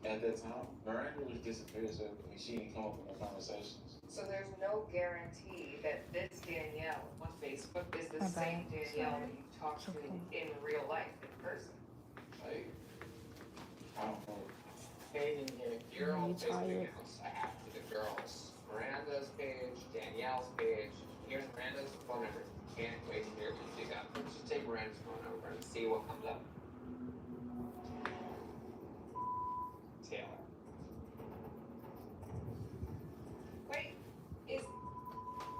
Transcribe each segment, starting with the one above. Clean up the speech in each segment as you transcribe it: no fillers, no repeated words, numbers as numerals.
At that time, Miranda was disappeared, so she didn't come up in the conversations. So there's no guarantee that this Danielle on Facebook is the same Danielle that you talked to in real life, in person. Like, I don't know. Hey, your own Facebook accounts. I have to the girls. Miranda's page, Danielle's page. Here's Miranda's phone number. Can't wait to hear what you got. Let's just take Miranda's phone number and see what comes up. Taylor. Wait, is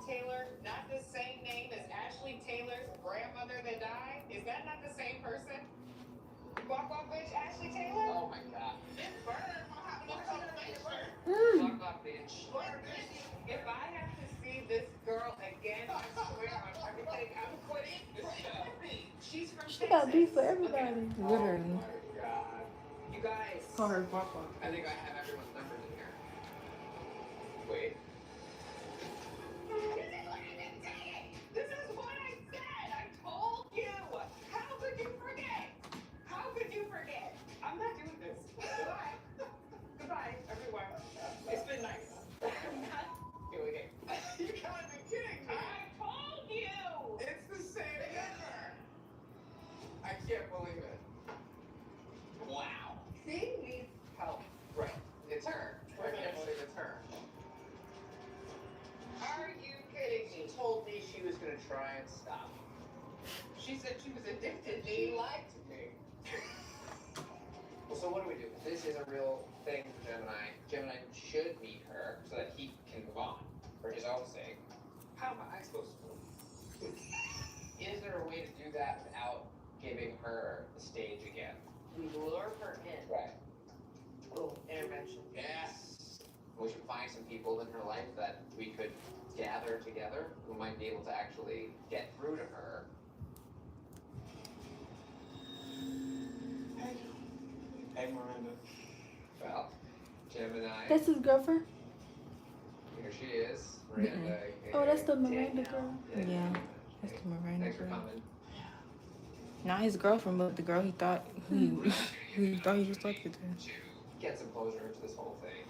Taylor not the same name as Ashley Taylor's grandmother that died? Is that not the same person? Walk off bitch, Ashley Taylor? Oh my god. It's Bird. Walk off bitch. If I have to see this girl again, I swear on everything, I'm quitting this show. She's from Texas. She got beef for everybody. Okay. Literally. Oh my god. You guys. Call her Papa. I think I have everyone's numbers in here. Wait. This is what I said! I told you! How could you forget? How could you forget? I'm not doing this. Goodbye. Goodbye, everyone. It's been nice. I'm not doing it. You gotta be kidding me. I told you! It's the same number. I can't believe it. Wow. She needs help. Right. It's her. I can't believe it's her. Are you kidding? She told me she was gonna try and stop. She said she was addicted. She lied to me. Well, so what do we do? This is a real thing for Gemini. Gemini should meet her so that he can move on for his own sake. How am I supposed to move? Is there a way to do that without giving her the stage again? We lure her in. Right. Little intervention. Yes. We should find some people in her life that we could gather together who might be able to actually get through to her. Hey, Miranda. Well, Gemini. That's his girlfriend? Here she is. Miranda. Oh, that's the Miranda girl. Yeah, that's the Miranda Thanks for girl. coming. Not his girlfriend, but the girl he thought he thought he was talking to. Get some closure to this whole thing.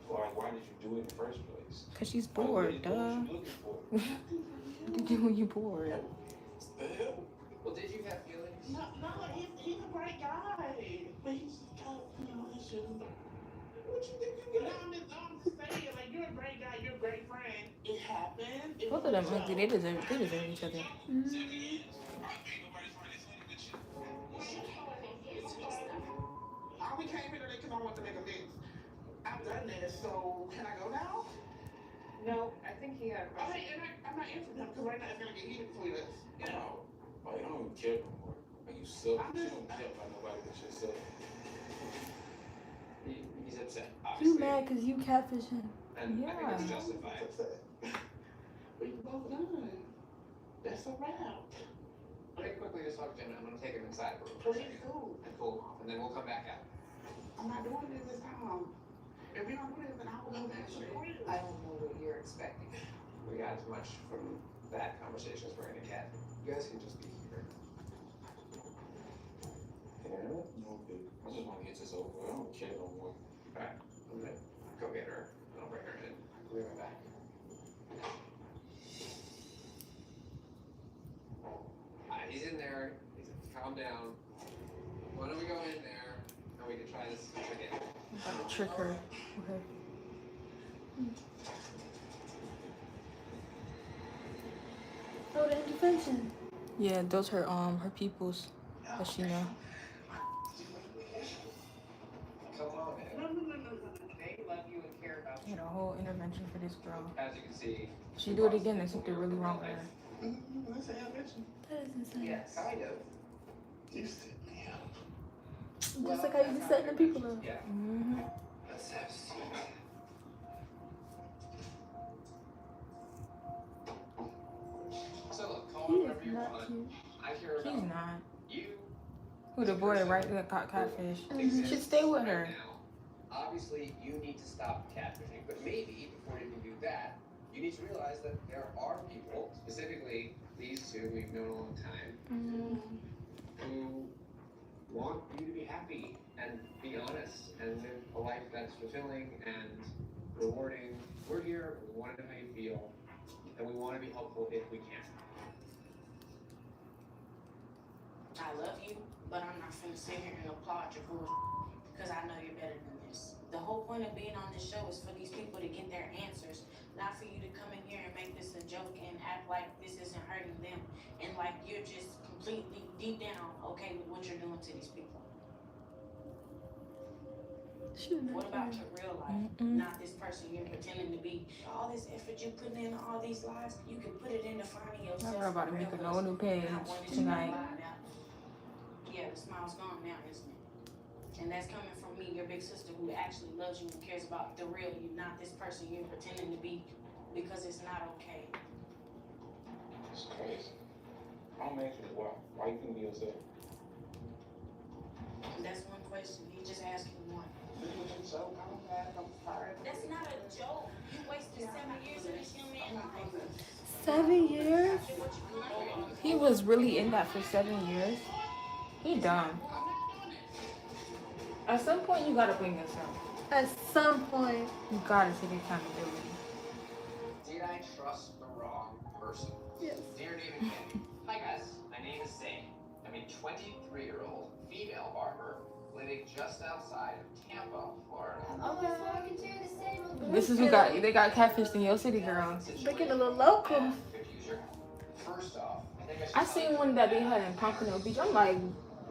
Why did you do it in the first place? Cause she's bored, duh. What you looking for? What do you do when you bored? The hell? Well, did you have feelings? No, he's a great guy. But he's got, that shit. What you think you got? I'm just saying, like, you're a great guy, you're a great friend. It happened. Both of them ugly. They deserve each other. We came here today because I want to make a fix. I've done this, so can I go now? No, I think he had a question. I'm not answering him because right now it's going to get heated between us. You know? Like, I don't even care no more. Like, you suck. You don't care about nobody but yourself. He's upset, You obviously. mad because you catfish him. And I think it's Yeah. justified. We both done. That's a wrap. Let me quickly just talk to him. I'm going to take him inside for a Please second do. and cool him off, and then we'll come back out. I'm not doing it this time. If we don't do this, then I will go back to the I don't know what you're expecting. We got as much from that conversation as we're going to get. You guys can just be here. Yeah, no big. I just want to get this over. I don't care no more. Alright, I'm gonna go get her, and I'll bring her in. We'll be right back. He's in there. He's calm down. Why don't we go in there, and we can try this again. I'm about to trick her. Okay. Oh, the intervention. Yeah, those her peoples that she know. Come on, man. They love you and care about you. Had a whole intervention for this girl. As you can see. She do it again, there's something really wrong with her. That's an intervention. That is insane. Yes, kind of. You set me up. Just like how you be setting the people up. Yeah. Mm-hmm. Let's have some. So look, call He me is whatever you not want. cute. I care about He's not. you. Who the boy right there caught catfish? exists Should stay with right her. now. Obviously, you need to stop catfishing, but maybe before you can do that, you need to realize that there are people, specifically these two we've known a long time, who want you to be happy and be happiness and live a life that's fulfilling and rewarding. We're here, we want to know how you feel, and we want to be helpful if we can. I love you, but I'm not finna sit here and applaud your bullshit because I know you're better than this. The whole point of being on this show is for these people to get their answers, not for you to come in here and make this a joke and act like this isn't hurting them and like you're just completely deep down okay with what you're doing to these people. What about your real life? Not this person you're pretending to be. All this effort you put in all these lives, you can put it into finding yourself. I'm about to make a no new page tonight. Yeah, the smile's gone now, isn't it? And that's coming from me, your big sister, who actually loves you and cares about the real you, not this person you're pretending to be, because it's not okay. It's crazy. I don't make it. Why you can be yourself? That's one question. He just asked me one. So I'm glad I'm sorry. That's not a joke. You wasted 7 years of this young man's life. 7 years? He was really in that for 7 years. He dumb. At some point, you gotta blame yourself. At some point. You gotta take accountability. Did I trust the wrong person? Yes. Dear David King. Hi guys, my name is Zane. I'm a 23-year-old female barber living just outside of Tampa, Florida. This is who got they got catfished in your city, girl. They're getting a little local. First off, I seen one that they had in Pompano Beach. I'm like,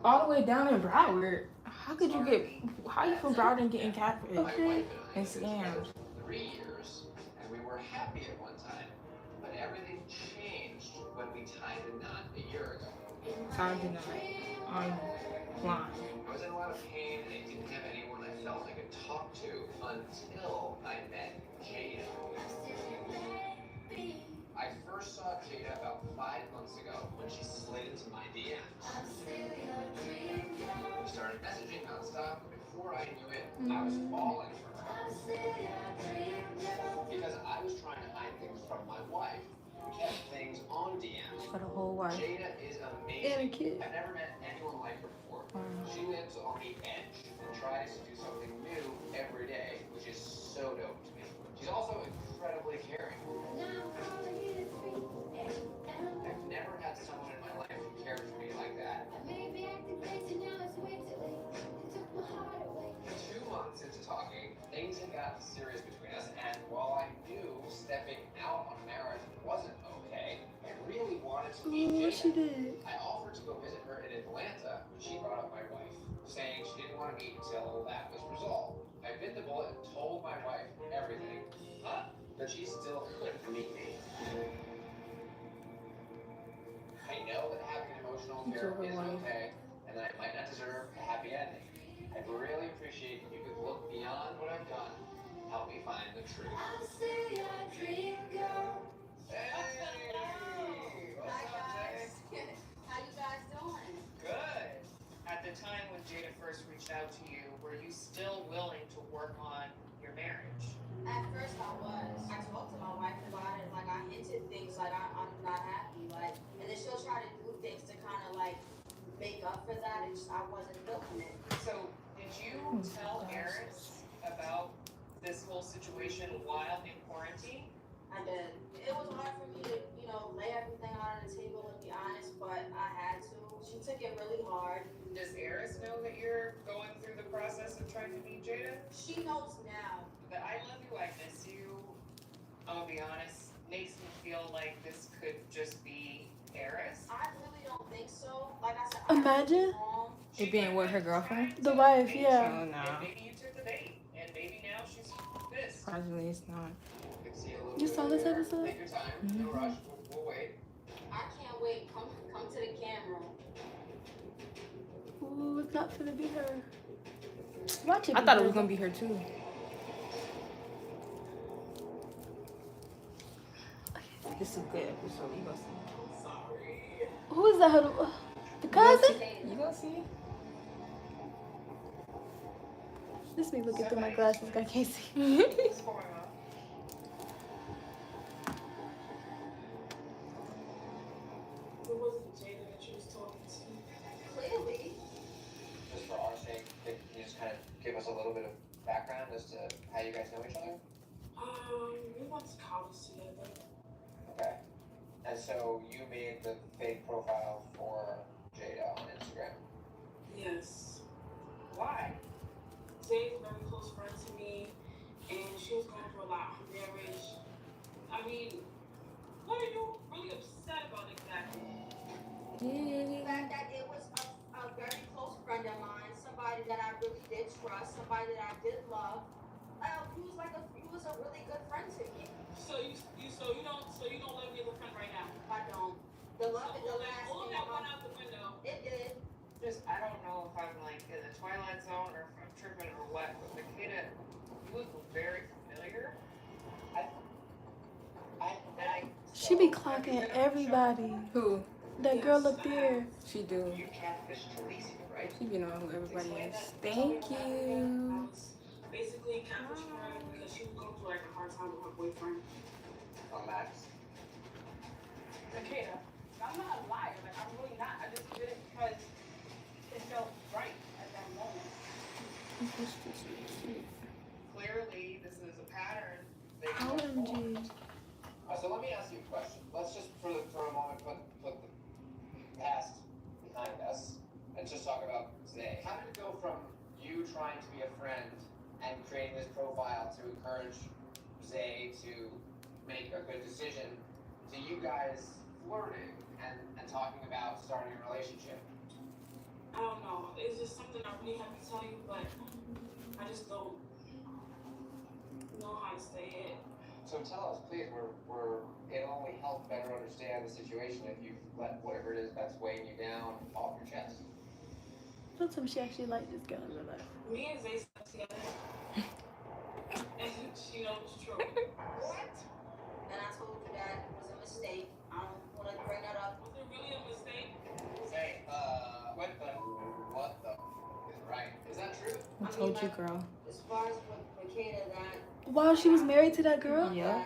all the way down in Broward. How could you get? How you from Broward and getting catfished Okay. and scammed? 3 years, and we were happy at one time, but everything changed when we tied a knot a year ago. Tied the knot on line. I was in a lot of pain, and I didn't have anyone I felt I could talk to until I met Jada. I first saw Jada about 5 months ago when she slid into my DMs. We started messaging nonstop, and before I knew it, I was falling for her. Because I was trying to hide things from my wife. We kept things on DMs. For the whole wife. Jada is amazing. And a kid. I've never met anyone like her before. She lives on the edge and tries to do something new every day, which is so dope to me. She's also incredibly caring. I've never had someone in my life who cared for me like that. 2 months into talking, things had gotten serious between us, and while I knew stepping out on marriage wasn't okay, I really wanted to meet Oh, she Jada. did. I offered to go visit her in Atlanta, but she brought up my wife, saying she didn't want to meet until that was resolved. I bit the bullet and told my wife everything, but she still couldn't meet me. I know that having an emotional affair isn't okay, and that I might not deserve a happy ending. I'd really appreciate if you could look beyond what I've done, help me find the truth. Hey! What's up, Jay? How you guys doing? Good. At the time when Jada first reached out to you, were you still willing to work on your marriage? At first I was. I talked to my wife about it. Like I hinted things like I'm not happy. Like, and then she'll try to do things to kind of like make up for that. And I wasn't feeling it. So, did you tell Eris about this whole situation while in quarantine? I did. It was hard for me to, lay everything out on the table and be honest, but I had to. She took it really hard. Does Eris know that you're going through the process of trying to meet Jada? She knows now. The I love you, I miss you, I'll be honest, makes me feel like this could just be Eris. I really don't think so. Like I said, Imagine It being with her girlfriend? the wife, yeah. Oh, And no. maybe you took the bait, and maybe now she's pissed. Surprisingly, it's not. You saw this episode? Take your time. No rush. We'll wait. I can't wait. Come to the camera. Ooh, it's not gonna be her. Watch it. I thought it was gonna be her too. This is a good episode. You gonna see. Who is that? The cousin? You gonna see? This me looking through my glasses. I can't see. What's going on? It wasn't Jada that you was talking to. Clearly. Just for our sake, can you just kind of give us a little bit of background as to how you guys know each other? We went to college together. Okay. And so you made the fake profile for Jada on Instagram. Yes. Why? Zane's a very close friend to me, and she was going through a lot of marriage. I mean, what are you really upset about exactly? The fact that it was a very close friend of mine, somebody that I really did trust, somebody that I did love. He was a really good friend to me. So you don't love me as a friend right now. I don't. The love and the All last of thing that went out the window. It did. I don't know if I'm like in the twilight zone or if I'm tripping or what, but Makeda, you look very familiar. She be clocking everybody. Who? That girl up there. She do. You Catfish Khaleesi, right? She be knowing who everybody is. Thank you. Basically, Catfish her because she was going through like a hard time with her boyfriend. On Max. Makeda, I'm not a liar. Like, I'm really not. I just did it because it felt right at that moment. Clearly, this is a pattern. that you have OMG. formed. So let me ask you a question. Let's just for a moment put the past behind us and just talk about Zay. How did it go from you trying to be a friend and creating this profile to encourage Zay to make a good decision to you guys flirting and talking about starting a relationship? I don't know. It's just something I really have to tell you, but I just don't know how to say it. So tell us, please. It'll only help better understand the situation if you let whatever it is that's weighing you down off your chest. Don't tell me she actually liked this girl in real life. Me and Zay slept together. And she knows it's true. What? And I told you that it was a mistake. I don't want to bring that up. Was it really a mistake? Zay, what the is right? Is that true? I told you, girl. As far as with Makeda, that Wow, she was married to that girl? Yeah.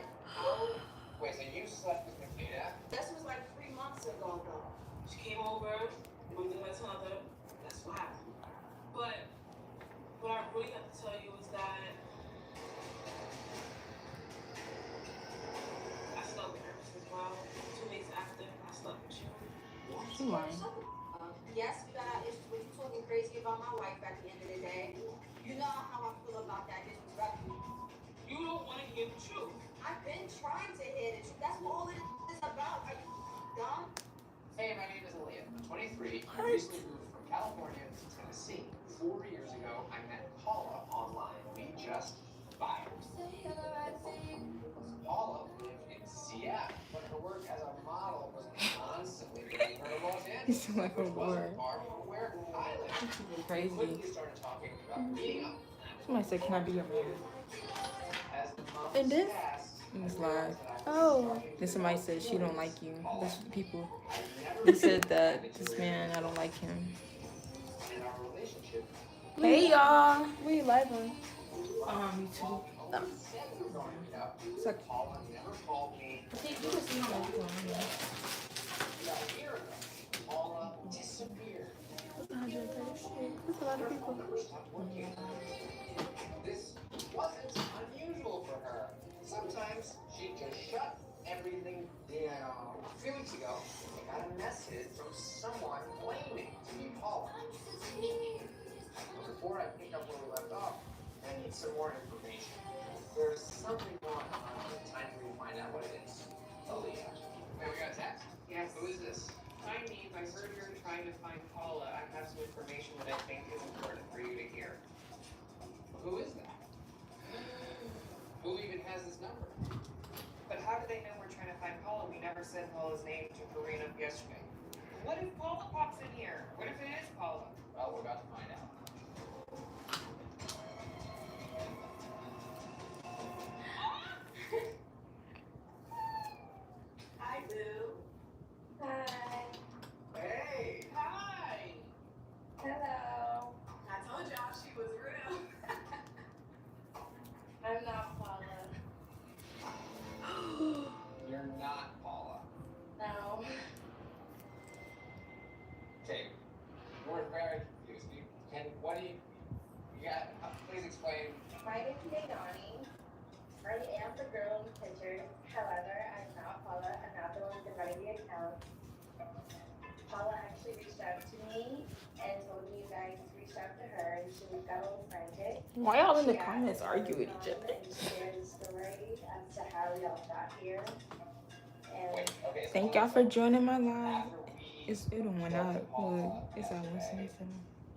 Wait, so you slept with Makeda? this was like 3 months ago, though. She came over, one thing led to another. That's what happened. But what I really have to tell you is that I slept with her as well. 2 days after, I slept with you. She lying. Yes, you got issues with you talking crazy about my wife at the end of the day. You know how I feel about that disrespectful. You don't want to hear the truth. I've been trying to hear the truth. That's what all it is about. Are you dumb? Hey, my name is Aaliyah. I'm 23. I recently moved from California to Tennessee. 4 years ago, I met Paula online. We just vibed. Paula lived in Seattle, but her work as a model was constantly bringing her to Los Angeles. You sound like a which wasn't whore. far from where I lived. We Crazy. quickly started talking about meeting up. Somebody said, "Can I be your man?" As the months And this? passed, In this live. I realized that I was Oh. starting Then to somebody know said she don't like you. Paula. That's the people. I never They said that this man, I don't like him. and our relationship Hey y'all. We live on. YouTube. said we were going to meet up. It's like, Paula never called me. I think you can see how much going on. About a year ago, Paula disappeared. That's 136. That's a lot of people. Never stopped working. This wasn't unusual for her. Sometimes she'd just shut everything down. A few weeks ago, I got a message from someone claiming to be Paula. But before I pick up where we left off, I need some more information. There's something going on. It's time for me to find out what it is. Aaliyah. Wait, we got a text? Yes. Who is this? Hi, Neve. I heard you're trying to find Paula. I have some information that I think is important for you to hear. Who is that? Who even has this number? But how do they know we're trying to find Paula? We never said Paula's name to Karina yesterday. What if Paula pops in here? What if it is Paula? Well, we're about to find out. Hi, Boo. Hi. Hey! Hi. Hello. I told y'all she was real. I'm not Paula. You're not Paula. No. Okay. We're very confused. What do you got? my name's Leilani. I am the girl in the picture. However, I'm not Paula. I'm not the one with the running the account. Paula actually reached out to me and told me you guys reached out to her and she got a little frantic. Why y'all in the She asked comments if I arguing would with each come other? and share the story as to how we all got here. And Okay, so Thank y'all for joining my live. It don't went out. Look, it's at 177.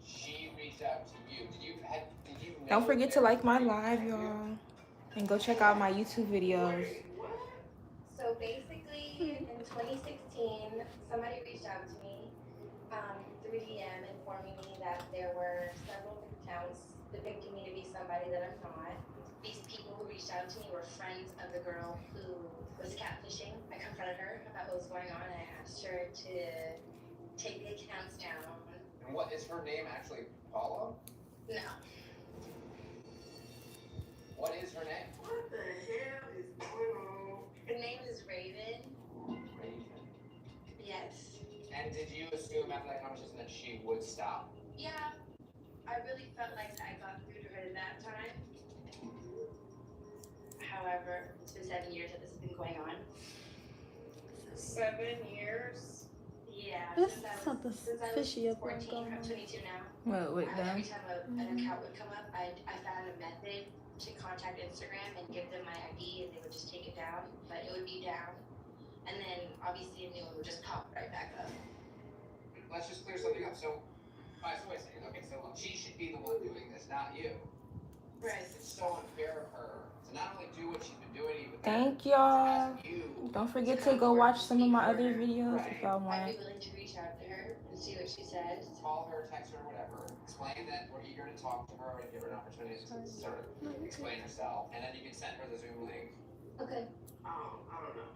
she reached out to you. Did you know Don't forget to like my live, y'all. And go check out my YouTube videos. so basically, in 2016, somebody reached out to me through DM informing me that there were several accounts depicting me to be somebody that I'm not. These people who reached out to me were friends of the girl who was catfishing. I confronted her about what was going on and I asked her to take the accounts down. And what is her name actually? Paula? No. What is her name? What the hell is going on? Her name is Raven. Raven. Yes. And did you assume after that conversation that she would stop? Yeah. I really felt like I got through to her at that time. However, it's been 7 years that this has been going on. 7 years? Yeah. This since I was- something since I was fishy up 14, going I'm on. 22 now. Wait, Every then. time an account would come up, I found a method to contact Instagram and give them my ID and they would just take it down, but it would be down. And then obviously a new one would just pop right back up. Let's just clear something up. So, alright, so wait a second. Okay, so she should be the one doing this, not you. Right. It's so unfair of her to not only do what she's been doing, but Thank to y'all. ask you. Don't forget to go watch some of my other videos if y'all I'd want. be willing to reach out to her and see what she says. Call her, text her, whatever. Explain that we're eager to talk to her and give her an opportunity to sort of explain herself, and then you can send her the Zoom link. Okay. I don't know.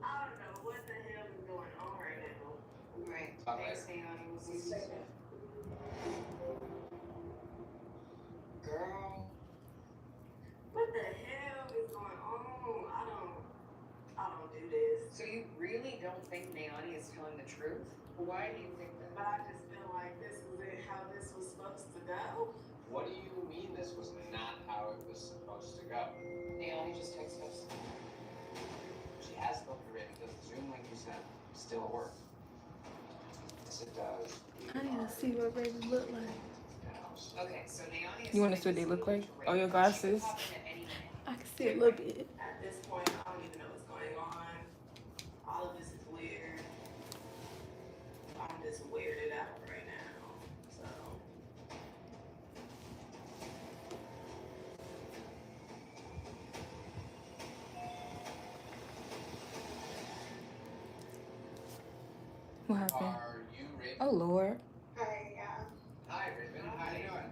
I don't know what the hell is going on right now. Right. Talk Thanks, later. Naomi. We'll see you soon. Girl. What the hell is going on? I don't do this. So you really don't think Naomi is telling the truth? Why do you think that? But I just feel like this is how this was supposed to go. What do you mean this was not how it was supposed to go? Naomi just texted us. She has spoken to Raven. Does the Zoom link you sent still work? Yes, it does. I need to see what Raven look like. Okay, so Naomi is You want to see what they look like? Oh, your glasses? I can see a little bit. At this point, I don't even know what's going on. All of this is weird. I'm just weirded out right now. So. What happened? Are you Raven? Oh, Lord. Hi, yeah. Hi, Raven. How you doing?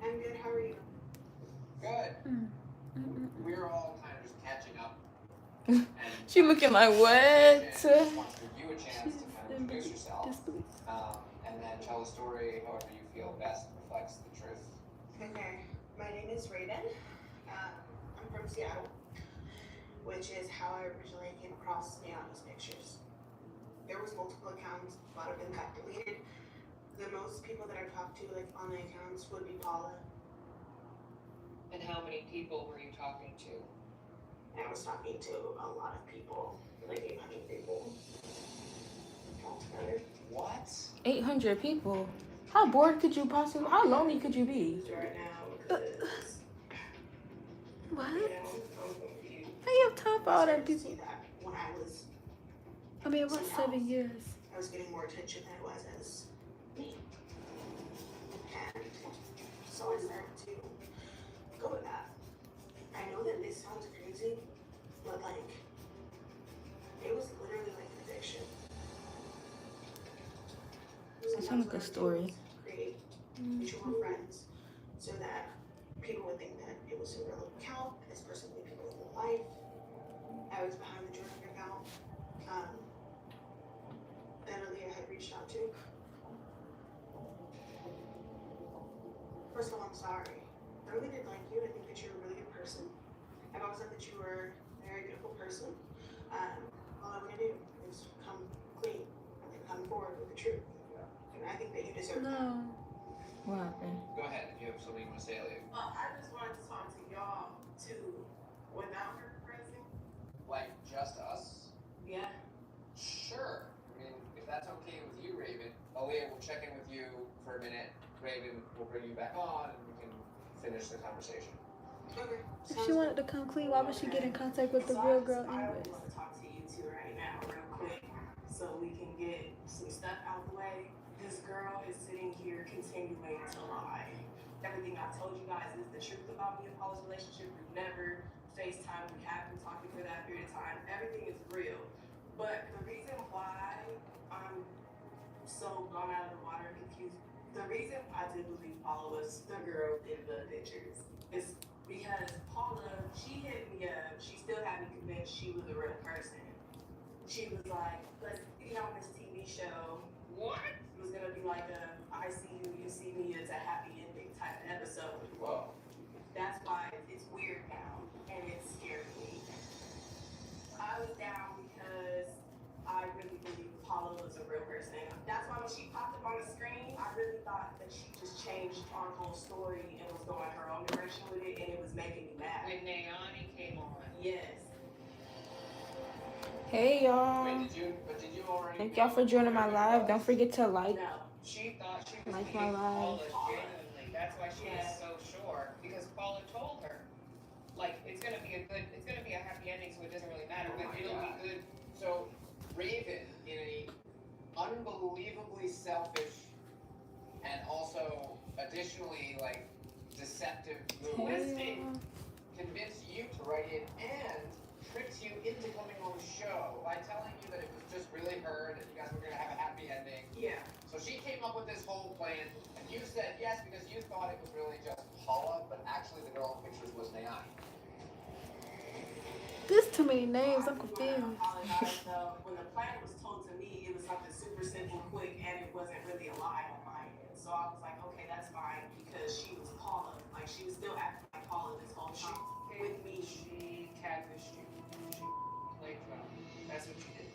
I'm good. How are you? Good. We're all kind of just catching up. She looking like, what? Just want to give you a chance to kind of introduce yourself. Disbelief. And then tell the story however you feel best reflects the truth. Okay. My name is Raven. I'm from Seattle, which is how I originally came across Naomi's pictures. There was multiple accounts. A lot of them got deleted. The most people that I talked to, like on the accounts, would be Paula. And how many people were you talking to? I was talking to a lot of people, like 800 people altogether. What? 800 people. How bored could you possibly? How lonely could you be? Right now, because What? you know, I'm confused. How you have time for all that To see people? that when I was, I mean, what, 7 years? I was getting more attention than I was as me, and so I started to go with that. I know that this sounds crazy, but like, it was literally like an addiction. That sounds like a story. Create mutual friends so that people would think that it was a real account, this person knew people in their life. I was behind the Jordan account that Aaliyah had reached out to. First of all, I'm sorry. I really did like you. I think that you're a really good person. I've always thought that you were a very beautiful person. All I'm gonna do is come clean. I'm gonna come forward with the truth. And I think that you deserve that. No. What happened? Go ahead. If you have something you want to say, Elliot. Well, I just wanted to minute, Raven will bring you back on and we can finish the conversation. Okay. If she wanted to come clean, why would she get in contact with the real girl I anyways? want to talk to you two right now, real quick, so we can get some stuff out the way. This girl is sitting here continuing to lie. Everything I've told you guys is the truth about me and Paula's relationship. We've never FaceTime. We have been talking for that period of time. Everything is real. But the reason why I'm so blown out of the water and confused, the reason I did believe Paula was the girl in the pictures is because Paula, she hit me up. She still had me convinced she was a real person. She was like, let's get on this TV show. What? It was gonna be like a I see you, you see me, it's a happy ending type of episode. Whoa. That's why it's weird now, and it scared me. I was down because I really believed Paula was a real person. That's why when she popped up on the screen, I really thought that she just changed our whole story and was going her own direction with it, and it was making me mad. When Nayani came on. Yes. Hey y'all. Wait, did you already? Thank y'all for joining my live. Don't forget to like. No. She thought she was Like meeting my life. Paula genuinely. That's why she was so sure. Because Paula told her, like, it's gonna be a happy ending, so it doesn't really matter, but it'll be good. So, Raven, in an unbelievably selfish and also additionally like deceptive move, convinced you to write in and tricked you into coming on the show by telling you that it was just really her and that you guys were gonna have a happy ending. Yeah. So she came up with this whole plan, and you said yes because you thought it was really just Paula, but actually the girl in pictures was Nayani. There's too many names. I'm I confused. apologize though. When the plan was told to me, it was something super simple, quick, and it wasn't really a lie on my end. So I was like, okay, that's fine because she was Paula. Like she was still acting like Paula this whole time with me. She catfished you. She played well. That's what she did.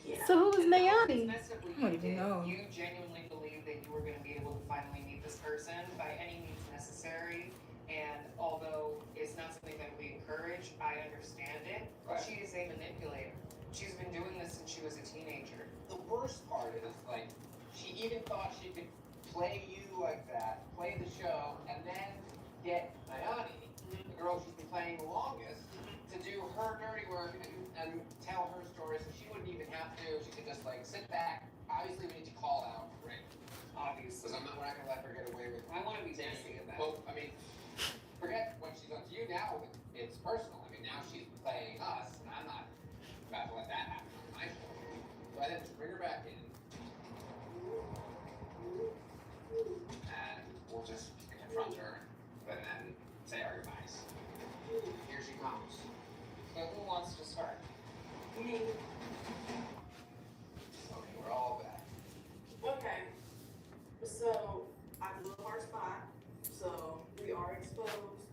Yeah. So who was Nayani? It's messed up what I don't you even did. know. You genuinely believed that you were going to be able to finally meet this person by any means necessary. And although it's not something that we encourage, I understand it. Right. She is a manipulator. She's been doing this since she was a teenager. The worst part is, like, she even thought she could play you like that, play the show, and then get Nayani, the girl she's been playing the longest, to do her dirty work and tell her story, so she wouldn't even have to. She could just, like, sit back. Obviously, we need to call out Rick. Obviously. Because we're not going to let her get away with it. I want to be nasty about it. Well, I mean, forget when she's on to you now, it's personal. I mean, now she's playing us, and I'm not about to let that happen on my show. So I think just bring her back in. And we'll just confront her, and then say our goodbyes. Here she comes. So who wants to start? Me. Okay, we're all back. Okay. So I blew up our spot. So we are exposed.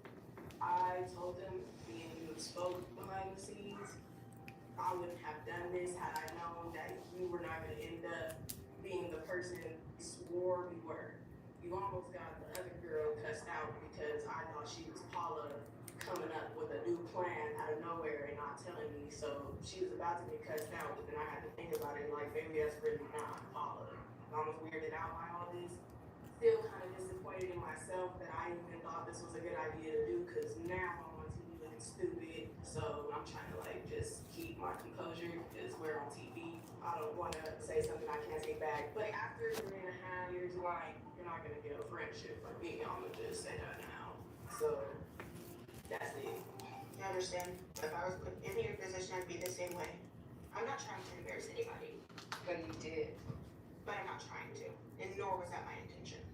I told them being exposed behind the scenes, I wouldn't have done this had I known that you were not going to end up being the person you swore we were. You almost got the other girl cussed out because I thought she was Paula coming up with a new plan out of nowhere and not telling me. So she was about to get cussed out, but then I had to think about it like maybe that's really not Paula. I was weirded out by all this. Still kind of disappointed in myself that I even thought this was a good idea to do because now I'm on TV looking stupid. So I'm trying to like just keep my composure because we're on TV. I don't want to say something I can't take back. But after 3.5 years of lying, you're not going to get a friendship from me. I'm going to just say that now. So that's it. I understand. If I was put in your position, I'd be the same way. I'm not trying to embarrass anybody, But you did. but I'm not trying to, and nor was that my intention.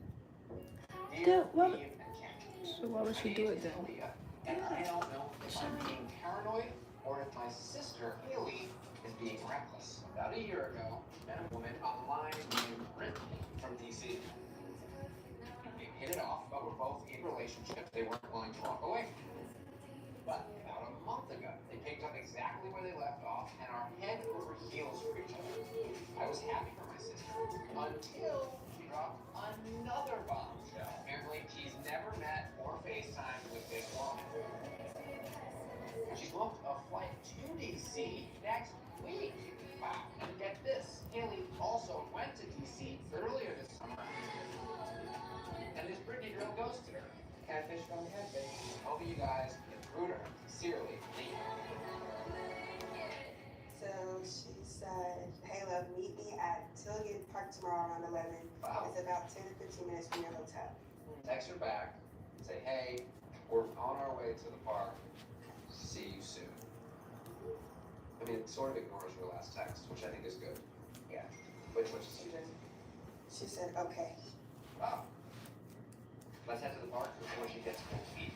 Dear what- Liam and Catfish, So why would she do it then? Leah, and I don't know if I'm being paranoid or if my sister Haley is being reckless. About a year ago, I met a woman online named Brittany from DC. We hit it off, but we're both in relationships they weren't willing to walk away from. But about a month ago, they picked up exactly where they left off and are head over heels for each other. I was happy for my sister until she dropped another bombshell. Apparently, she's never met or FaceTimed with this woman. She's booked a flight to DC next week. Wow. And get this, Haley also went to DC earlier this summer helping you guys get through to her. Sincerely, Lee. So she said, hey love, meet me at Tilgate Park tomorrow around 11. Wow. It's about 10 to 15 minutes from your hotel. Text her back. Say, hey, we're on our way to the park. See you soon. I mean, it sort of ignores your last text, which I think is good. Yeah. Which she said? She said, okay. Wow. Let's head to the park before she gets cold feet.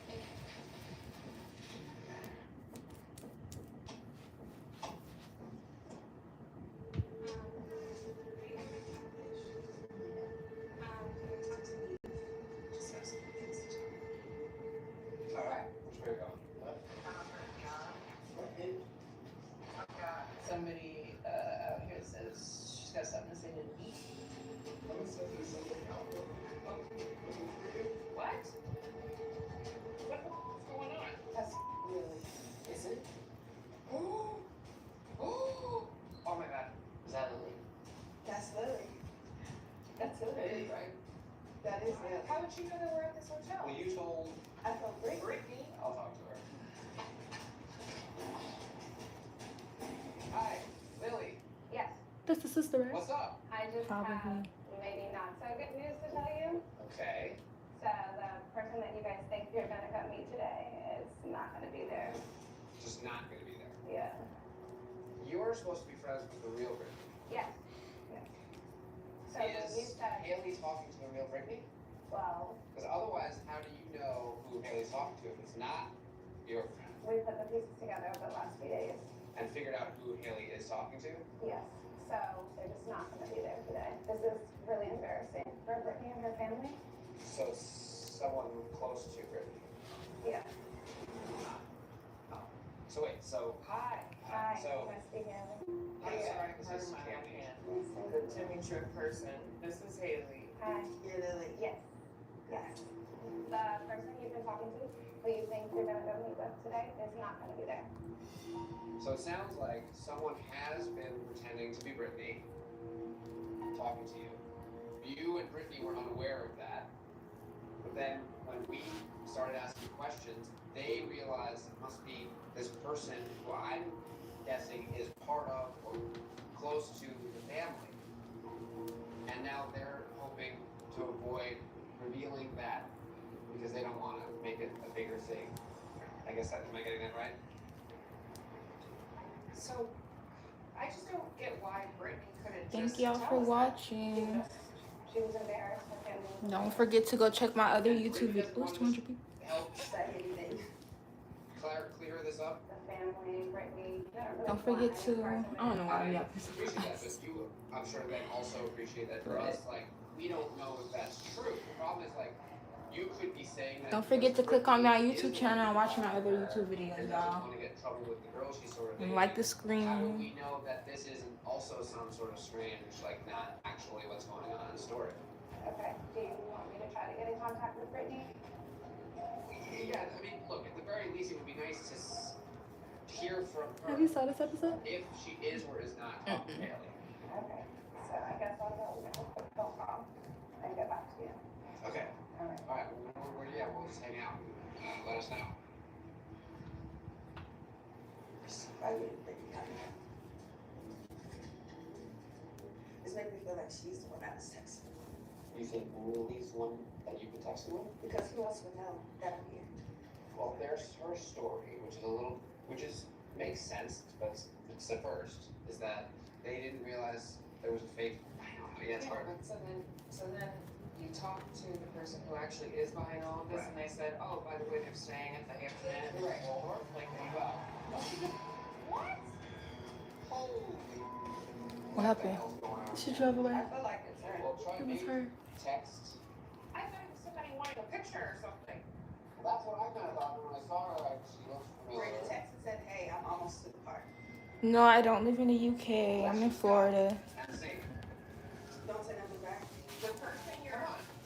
All right, which way are we going? Somebody out here says she's got something to say to me. What? What's going on? That's really. Is it? Oh my god. Is that Lily? That's Lily. That's Lily, right? That is Lily. How would you know that we're at this hotel? Well, you told I told Brittany. Brittany. I'll talk to her. Hi, Lily. Yes, That's the sister, right? What's up? I just Probably. have maybe not so good news to tell you. Okay. So the person that you guys think you're gonna go meet today is not gonna be there. Just not gonna be there. Yeah. You're supposed to be friends with the real Brittany. Yes. Yes. So when you Is said, Haley talking to the real Brittany? well, Because otherwise, how do you know who Haley's talking to if it's not your friend? we put the pieces together over the last few days. And figured out who Haley is talking to? Yes. So they're just not gonna be there today. This is really embarrassing for Brittany and her family. So someone close to Brittany. Yeah. So wait, so Hi. Hi, So- nice to meet you. Hi, Sorry, this part is of my Candy. hand. Good to meet you in person. This is Haley. Hi. You're Lily. Yes. Yes. The person you've been talking to, who you think you're gonna go meet with today, is not gonna be there. So it sounds like someone has been pretending to be Brittany, talking to you. You and Brittany were unaware of that. But then when we started asking questions, they realized it must be this person who I'm guessing is part of or close to the family. And now they're hoping to avoid revealing that because they don't want to make it a bigger thing. I guess am I getting that right? So, I just don't get why Brittany couldn't Thank just y'all tell for us that. watching. She was embarrassed. Her family Don't forget to go check my other YouTube videos. Ooh, 200 people. Help said anything. clear this up. The family, Brittany. they really Don't forget want to. any part of it. I don't know why we got appreciate that, but you, I'm sure they also appreciate that. For us, like, we don't know if that's true. The problem is, like, you could be saying that. Don't forget to click on my Brittany YouTube is channel and watch my other her YouTube videos, and y'all. doesn't want to get in trouble with the girl she's sort of And dating. like the How do screen. we know that this isn't also some sort of strange, like, not actually what's going on in the story? Okay. Do you want me to try to get in contact with Brittany? Yeah, I mean, look, at the very least, it would be nice to hear from her. Have you saw this episode? If she is or is not talking to Haley. Okay. So I guess I'll go with a quick phone call and get back to you. Okay. All right. All right. Yeah, we'll just hang out. Let us know. I need Brittany coming. This makes me feel like she's the one I was texting. You think Lily's the one that you've been texting with? Because who else would know that I'm here? Well, there's her story, makes sense, but it's the first, is that they didn't realize there was a fake. I don't know. Yeah, it's hard. But so then you talk to the person who actually is behind all of this, and they said, oh, by the way, they're staying at the Hampton Inn. Right. Or like there you go. What? Holy. What happened? the hell's going on? She drove away. I feel like it's her. Well, try It was maybe her. text. I thought it was somebody wanting a picture or something. That's what I kind of thought when I saw her. Like, she looks familiar. Brittany texted and said, hey, I'm almost to the park. No, I don't live in the UK. I'm in Florida. And see. Don't say nothing back. The person you're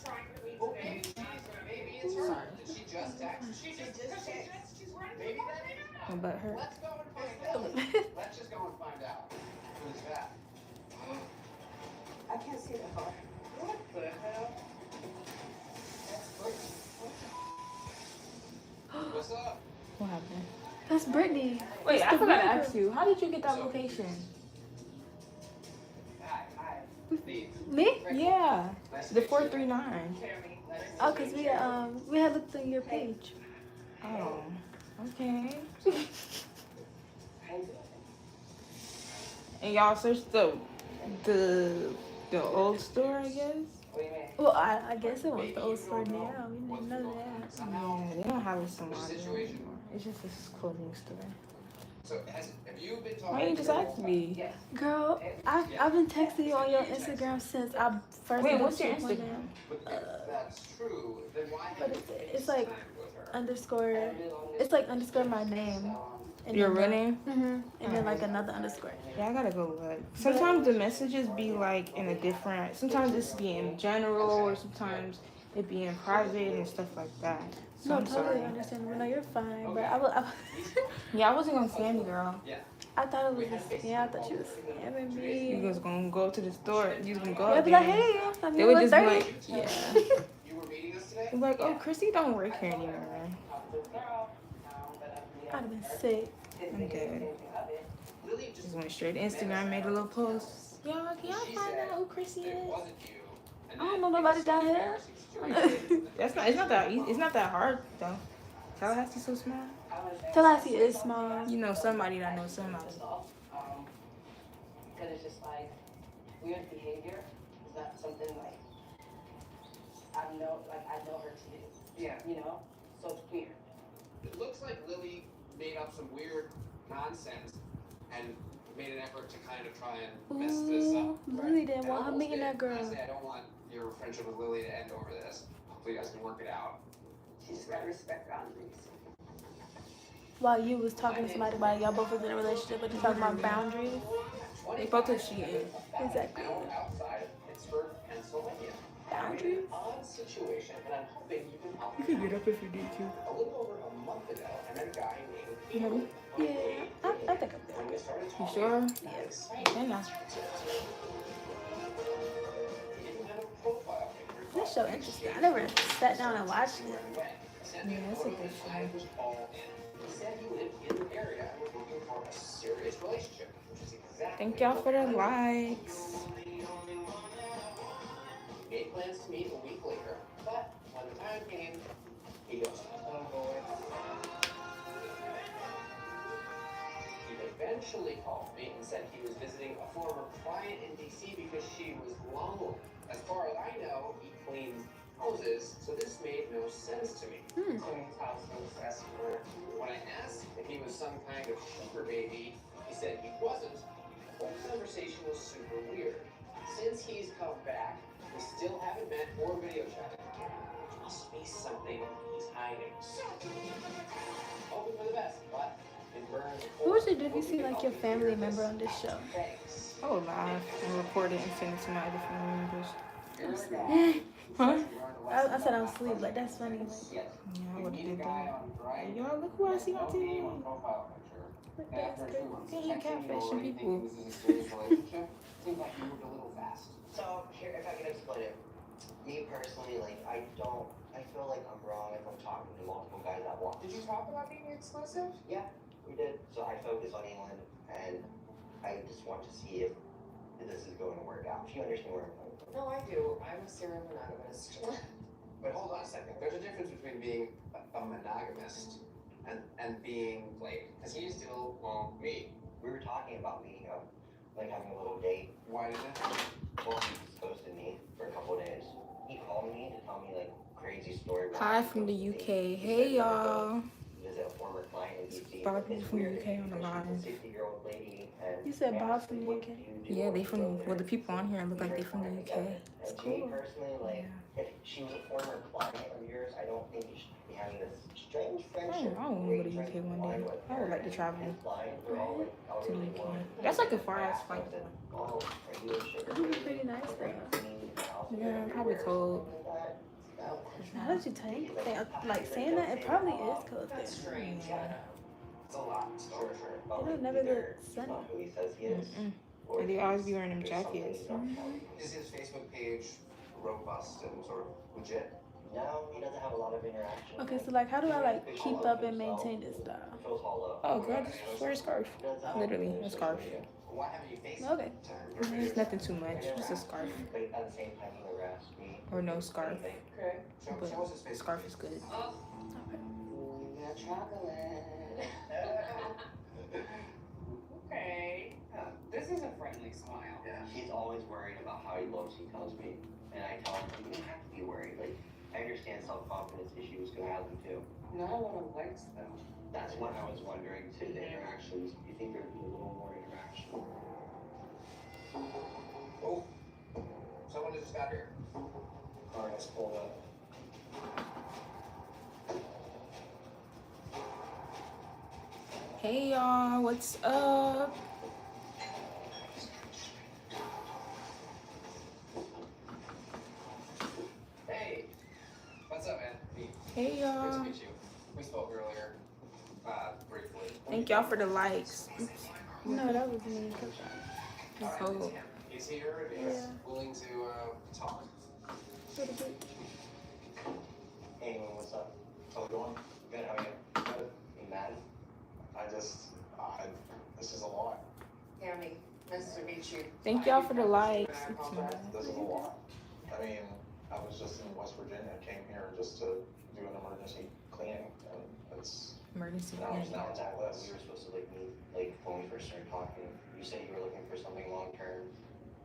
trying to meet Well, today. maybe it's her. Did she just text? She's running Maybe to the that park. is. Oh, but her. Let's go and find out. Let's just go and find out. Who's that? I can't see the car. What the hell? That's Brittany. Was What's up? What happened? That's Brittany. Wait, That's I the forgot to real ask you. How did you get that location? Hi. Me? Yeah, the 439. Oh, cause we had looked on your page. Oh, okay. And y'all searched the old store, I guess. Well, I guess it was the old store now. We didn't know that. Yeah, they don't have a salon anymore. It's just this clothing store. So have you been talking? Why didn't you just ask me? Girl, I've been texting you on your Instagram since I first. Wait, what's your looked you Instagram? But if that's true, then why But haven't you it's like underscore. It's like underscore my name. And Your then real name? And then like another underscore. Yeah, I gotta go look. Sometimes the messages be like in a different. Sometimes it's be in general, or sometimes it be in private and stuff like that. So No, I'm totally sorry. understandable. No, you're fine. But Yeah, I wasn't gonna scam you, girl. I thought it was a scam. I thought you was scamming me. You was gonna go to the store. You was gonna go Yeah, out be there. like, hey, I'm They would just be 1:30. like, yeah. You were meeting us today? They're like, oh, Chrissy don't work here anymore. I'd have been sick. I'm good. Lily just Just went straight to Instagram, made a little post. Y'all, can y'all find out who Chrissy it is? wasn't you. And I don't know nobody down here. That's not. It's not that easy. It's not that hard though. Tallahassee's so small. Tallahassee is small. You know somebody that knows somebody. Because it's just like weird behavior is not something like I know her to do. Yeah. You know? So it's weird. It looks like Lily made up some weird nonsense and made an effort to kind of try and mess this up. Ooh, Lily didn't And want her almost meeting did. that girl. Honestly, I don't want your friendship with Lily to end over this. Hopefully you guys can work it out. She just gotta respect boundaries. While you was talking to somebody while y'all both was in a relationship, but you talking about boundaries. They both are cheating. Exactly. Outside of Pittsburgh, Pennsylvania. Boundaries. Odd situation, and I'm hoping you can help. You can get up if you need to. A little over a month ago, I met a guy named You ready? Yeah, I think I'm when we started You talking. sure? Yes. Yeah, nah. He didn't have a profile picture. This show interesting. I never sat down and watched it. Yeah, that's a good show. I was all in. He said he lived in the area and was looking for a serious relationship, which is exactly. Thank y'all for the likes. Made plans to meet a week later, but when the time came, he goes, oh boy. He eventually called me and said he was visiting a former client in DC because she was lonely. As far as I know, he cleans houses, so this made no sense to me. Cleans houses, that's for. When I asked if he was some kind of sugar baby, he said he wasn't. The whole conversation was super weird. Since he's come back, we still haven't met or video chatted. There must be something he's hiding. Hoping for the best, but it burns. What would you do if you see like your family member on this show? Thanks. I would laugh and record it and send it to my other family members. Huh? Huh? I said I was asleep, like that's funny. Yeah, I would have did that. Y'all, look who I see on TV. Like, that's crazy. Hey, Catfish and people. Seems like you moved a little fast. So here, if I can explain it, me personally, like I feel like I'm wrong if I'm talking to multiple guys at once. Did you talk about being exclusive? Yeah, we did. So I focus on England, and I just want to see if this is going to work out. If you understand where I'm coming from. No, I do. I'm a serial monogamist. But hold on a second. There's a difference between being a monogamist and being played. Because he still won't meet. We were talking about meeting up, like having a little date. Why did that? Well, he just ghosted me for a couple of days. He called me to tell me like crazy story. Hi from the UK. Hey y'all. Visit a former client in DC. Bob from the UK on the line. 60-year-old lady. And You said Bob from the UK? Yeah, they from. Well, the people on here look like they from the UK. It's And to me cool. personally, like, if she was a former client of yours, I don't think you should be having this strange friendship. I want to go to the UK one day. I would like to travel to the UK. That's like a far ass flight though. It would be pretty nice though. Yeah, probably cold. Now that you think, like saying that, it probably is cold there. Strange. It's a lot. It don't never look sunny. Who he says he is. And they always be wearing them jackets. Is his Facebook page robust and sort of legit? No, he doesn't have a lot of interaction. Okay, so like, how do I like keep up and maintain this style? He feels hollow. Oh, girl, just wear a scarf. Literally, a scarf. Why haven't you faced Okay. It's nothing too much. Just a scarf. But at the same time, he never asked me. Or no scarf. Okay. But scarf is good. Oh. We got chocolate. Okay. This is a friendly smile. Yeah. He's always worried about how he looks, he tells me. And I tell him, you don't have to be worried. Like, I understand self-confidence issues can have them too. Not a lot of likes though. That's what I was wondering too, the interactions. You think there'd be a little more interaction? Oh, someone just got here. Alright, let's pull it up. Hey y'all, what's up? Hey, what's up, man? Hey Good to y'all. meet you. We spoke earlier, briefly. Thank y'all for the likes. Oops. No, that was me. It's cold. He's here and he's willing to talk. Hey, what's up? How's it going? Good, how are you? Good. You mad? This is a lot. Tammy, nice to meet you. Thank y'all for the likes. This is a lot. I mean, I was just in West Virginia. I came here just to do an emergency cleaning, and it's Emergency Now cleaning. it's all this. We were supposed to meet when we first started talking. You said you were looking for something long term,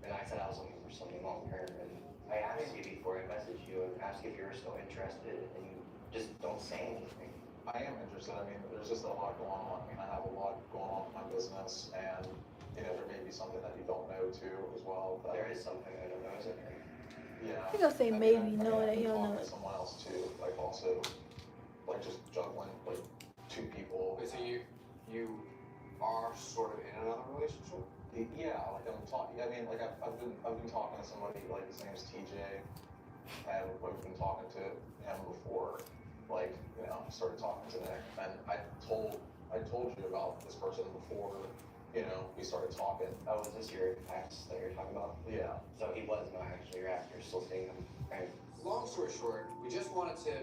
and I said I was looking for something long term. And I asked you before I messaged you and asked if you were still interested, and you just don't say anything. I am interested. I mean, there's just a lot going on. I mean, I have a lot going on with my business, and there may be something that you don't know too as well. But There is something I don't know, isn't there? yeah. I think I'll say maybe, knowing that I'm he'll talking know to it. someone else too, like also, like just juggling like two people. Wait, so you are sort of in another relationship? Yeah, like I'm talking. I mean, like I've been talking to somebody. Like his name's TJ, and we've been talking to him before. Like started talking to Nick, and I told you about this person before. We started talking. Oh, is this your ex that you're talking about? Yeah. So he was not actually your ex. You're still seeing him, right? Long story short, we just wanted to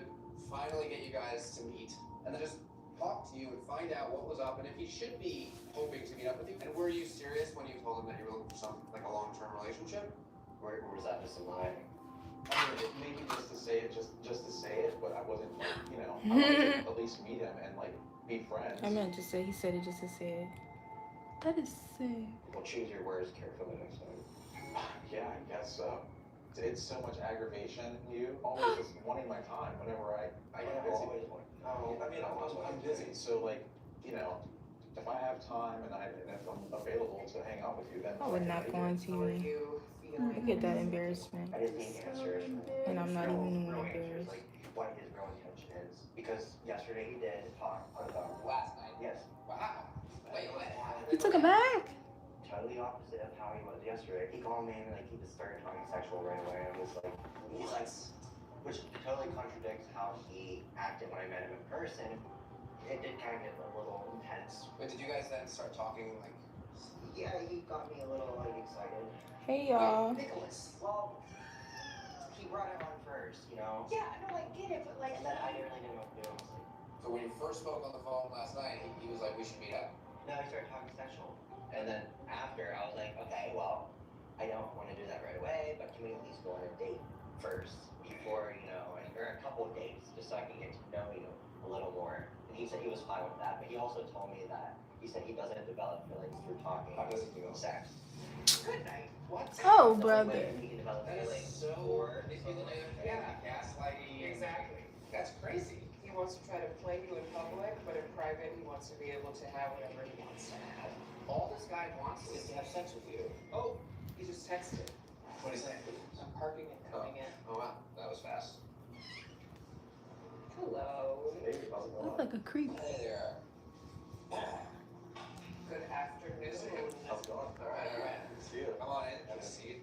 finally get you guys to meet, and then just talk to you and find out what was up, and if he should be hoping to meet up with you. And were you serious when you told him that you were looking for a long-term relationship? Or was that just a lie? I mean, maybe just to say it, just to say it, but I wasn't I wanted to at least meet him and be friends. I meant to say, he said it just to say it. That is sick. Well, choose your words carefully next time. Yeah, I guess so. It's so much aggravation. You always just wanting my time whenever I'm busy. Always want. No, I mean, I'm busy, so if I have time and if I'm available to hang out with you, then I would not go on TV. Look at that embarrassment. I just need answers. And I'm not even Real embarrassed. answers, like what his real intention is. Because yesterday he did talk on the phone. Last night. Yes. Wow. Wait, what? You took it back? Totally opposite of how he was yesterday. He called me and he just started talking sexual right away. I was like, which totally contradicts how he acted when I met him in person. It did kind of get a little intense. But did you guys then start talking Yeah, he got me a little excited. Hey y'all. Nicholas. Well, he brought it on first, Yeah, no, I get it, but and then I really didn't know what to do. I was like, So when you first spoke on the phone last night, he was like, we should meet up. no, he started talking sexual. And then after, I was like, okay, well, I don't want to do that right away, but can we at least go on a date first before, or a couple of dates, just so I can get to know you a little more. And he said he was fine with that, but he also told me that he said he doesn't develop feelings through talking. How does he do? Sex. Good night. What? Oh, The only brother. way he can develop That is feelings. so manipulative. Yeah. Gaslighting. Exactly. That's crazy. He wants to try to play you in public, but in private he wants to be able to have whatever he wants to have. All this guy wants is to have sex with you. Oh, he just texted. What do you say? I'm parking and coming in. Oh wow, that was fast. Hello. Hey, how's it going? That's like a creep. Hey there. Good afternoon. How's it going? All right. See you. Come on in, have a seat.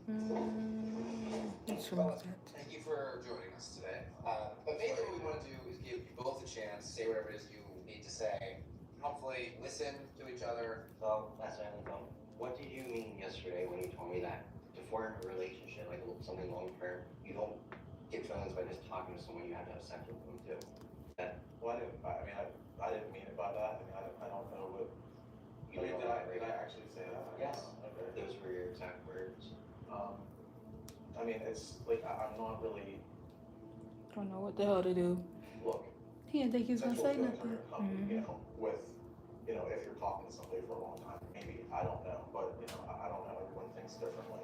Let's Well, remove that. thank you for joining us today. But mainly what we want to do is give you both a chance to say whatever it is you need to say. Hopefully listen to each other. So, last night on the phone, what did you mean yesterday when you told me that to form a relationship, like something long term, you don't get feelings by just talking to someone you have to have sex with them too. Well, I didn't mean it by that. I don't know what. You know, Did I actually say that? Yes. Okay. Those were your exact words. It's like I'm not really. I don't know what the hell to do. Look, He didn't think he was gonna sexual say feelings nothing. are gonna come, you know, with, you know, if you're talking to somebody for a long time, maybe, I don't know, but, you know, I don't know, everyone thinks differently.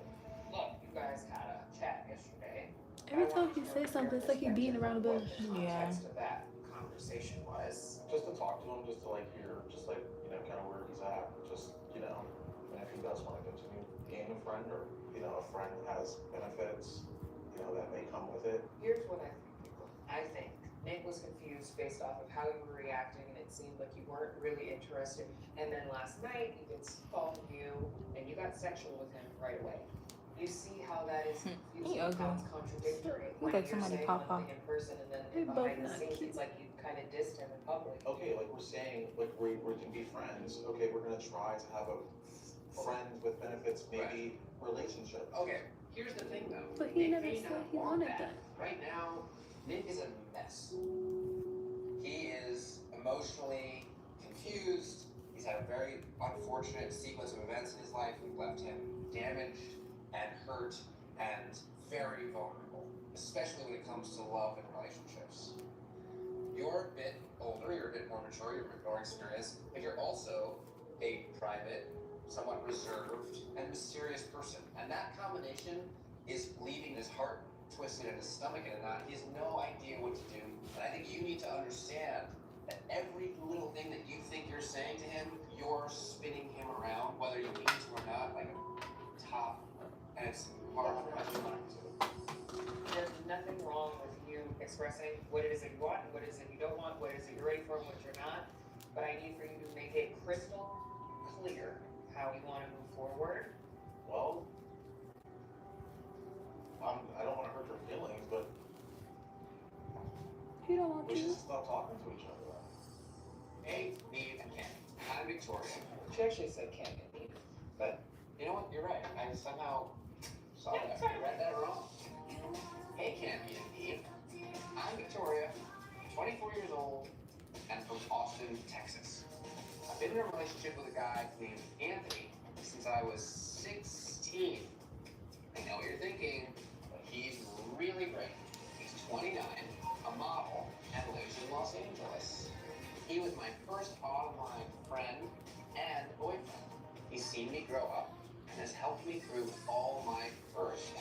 Look, you guys had a chat yesterday. Every time he says something, it's like he beating around the bush. Yeah. Context of that conversation was. Just to talk to him, just to like hear, just like, you know, kind of where he's at, just, you know, and if he does want to continue being a friend, or, you know, a friend has benefits, you know, that may come with it. Here's what I think, people. I think Nick was confused based off of how you were reacting, and it seemed like you weren't really interested. And then last night, he gets called you, and you got sexual with him right away. You see how that is confusing, how it's contradictory. When like you're somebody saying pop one thing in person, and then They both behind the not scenes, cute. it's like you kind of dissed him in public. Okay, like we're saying, like we can be friends, okay, we're gonna try to have a friend with benefits, maybe relationship. Okay, here's the thing though. But he Nick never may said not he want wanted that. Right now, Nick is a mess. He is emotionally confused. He's had a very unfortunate sequence of events in his life that left him damaged and hurt and very vulnerable, especially when it comes to love and relationships. You're a bit older, you're a bit more mature, you're a bit more experienced, but you're also a private, somewhat reserved, and mysterious person. And that combination is leaving his heart twisted in his stomach in a knot. He has no idea what to do. And I think you need to understand that every little thing that you think you're saying to him, you're spinning him around, whether you mean to or not, like a top. And it's hard for him not to. There's nothing wrong with you expressing what it is that you want and what it is that you don't want, what it is that you're ready for and what you're not. But I need for you to make it crystal clear how you want to move forward. Well, I don't want to hurt your feelings, but You don't want we should to. stop talking to each other. A, me, and Ken. I'm Victoria. She actually said can't be. But you know what? You're right. I somehow saw that. I read that wrong. Hey, can't be indeed. I'm Victoria, 24 years old, and from Austin, Texas. I've been in a relationship with a guy named Anthony since I was 16. I know what you're thinking, but he's really great. He's 29, a model, and lives in Los Angeles. He was my first online friend and boyfriend. He's seen me grow up and has helped me through all my firsts.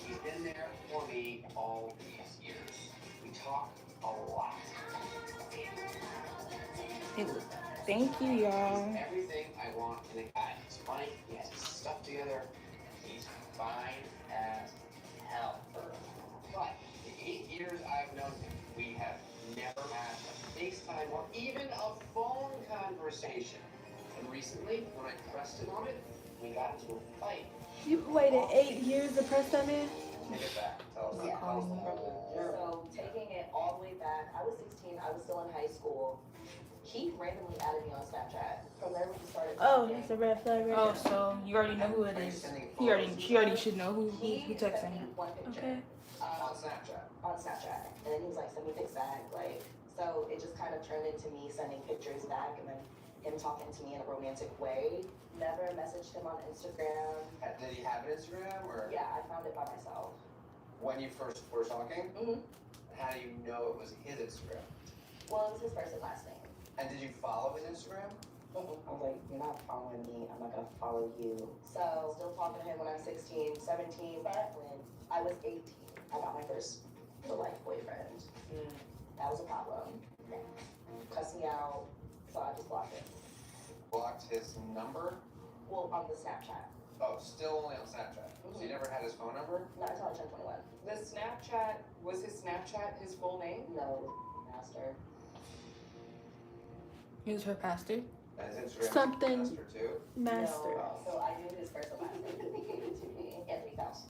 He's been there for me all these years. We talk a lot. Thank you, y'all. Everything I want in a guy. He's funny, he has his stuff together, he's fine as hell. But the 8 years I've known him, we have never had a FaceTime or even a phone conversation. And recently, when I pressed him on it, we got into a fight. You waited 8 years to press that man? Take it back. Tell us. Yeah. So taking it all the way back, I was 16, I was still in high school. He randomly added me on Snapchat. From there we started Oh, talking. that's a red flag right Oh, there. so you already know who it is. She already should know who texting sent me him. one picture. Okay. On Snapchat. On Snapchat. And then he was like, send me pics back. Like, so it just kind of turned into me sending pictures back and then him talking to me in a romantic way. Never messaged him on Instagram. Did he have an Instagram or? Yeah, I found it by myself. When you first were talking? Mm-hmm. How do you know it was his Instagram? Well, it was his first and last name. And did you follow his Instagram? I was like, you're not following me, I'm not gonna follow you. So, still talking to him when I'm 16, 17, but when I was 18, I got my first real-life boyfriend. That was a problem. Cussed me out, so I just blocked him. Blocked his number? Well, on the Snapchat. Oh, still only on Snapchat. So you never had his phone number? Not until I turned 21. The Snapchat, was his Snapchat his full name? No, it was Master. He was her pastor. And his Instagram Something master too? master. No, so I knew his first and last name because he gave it to me, Anthony Faust.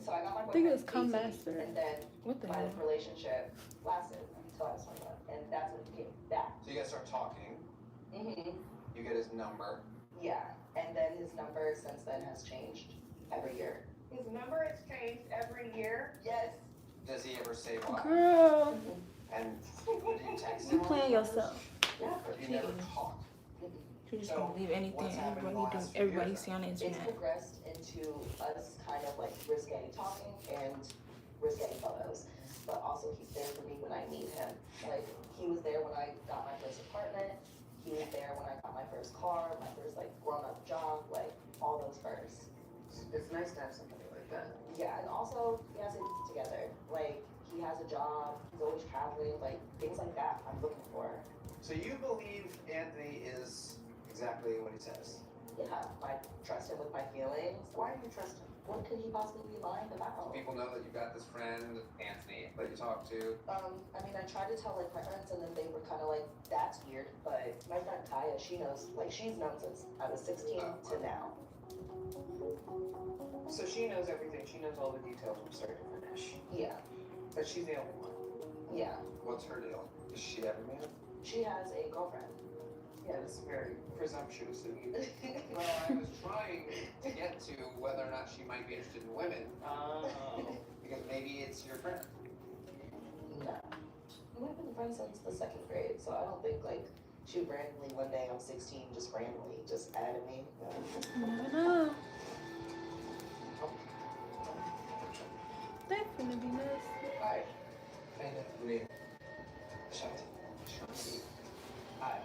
So I got my I think it was boyfriend, Come 18, Master. and then What the my hell? relationship lasted until I was 21, and that's when he came back. So you guys start talking, Mm-hmm. you get his number. Yeah, and then his number since then has changed every year. His number is changed every year. Yes. Does he ever say why? Girl, And do you text you him? playing yourself. Yeah. Or do you never talk? She just So, gonna leave anything what's happened in the last few everybody years see on the It's internet. progressed into us kind of like risque talking and risque photos. But also he's there for me when I need him. Like he was there when I got my first apartment. He was there when I got my first car, my first like grown-up job, like all those firsts. It's nice to have somebody like that. Yeah, and also he has it together. Like he has a job, he's always traveling, like things like that I'm looking for. So you believe Anthony is exactly what he says? Yeah, I trust him with my feelings. Why do you trust him? What could he possibly be lying about? People know that you've got this friend, Anthony, that you talk to. I mean, I tried to tell like my friends, and then they were kind of like, "That's weird." But my friend Kaya, she knows, like, she's known since I was 16 to now. So she knows everything. She knows all the details from start to finish. Yeah, But she's the only one. yeah. What's her deal? Is she ever married? She has a girlfriend. Yeah, that's very presumptuous of you. Well, I was trying to get to whether or not she might be interested in women, Oh. because maybe it's your friend. No, we've been friends since the 2nd grade, so I don't think like she randomly one day I'm 16 just randomly just added me. Never know. That's gonna be nice. Hi. Hey, name. Shanti. Shanti. Hi.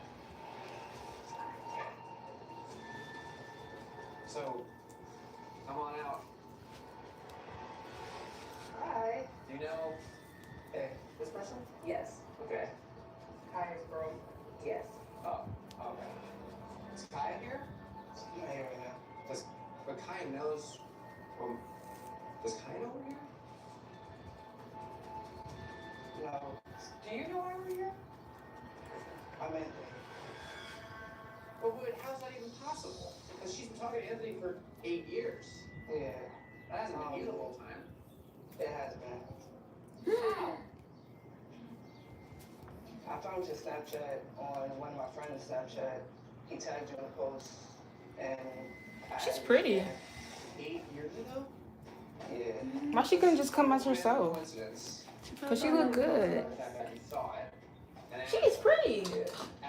So, come on out. Hi. Do you know, hey, this person? Yes, Okay. Hi, bro. yes. Oh, okay. Is Kai here? Not here right now. But Kai knows, does Kai know we're here? No. Do you know why we're here? I'm Anthony. Well, but how's that even possible? Because she's been talking to Anthony for 8 years. Yeah. That hasn't been you the whole time. It has been. How? I found your Snapchat on one of my friends' Snapchat. He tagged you in a post, and She's pretty. 8 years ago? Yeah. Why she couldn't just come as herself? Coincidence. Cause she look good. You saw it. And She's pretty. Yeah.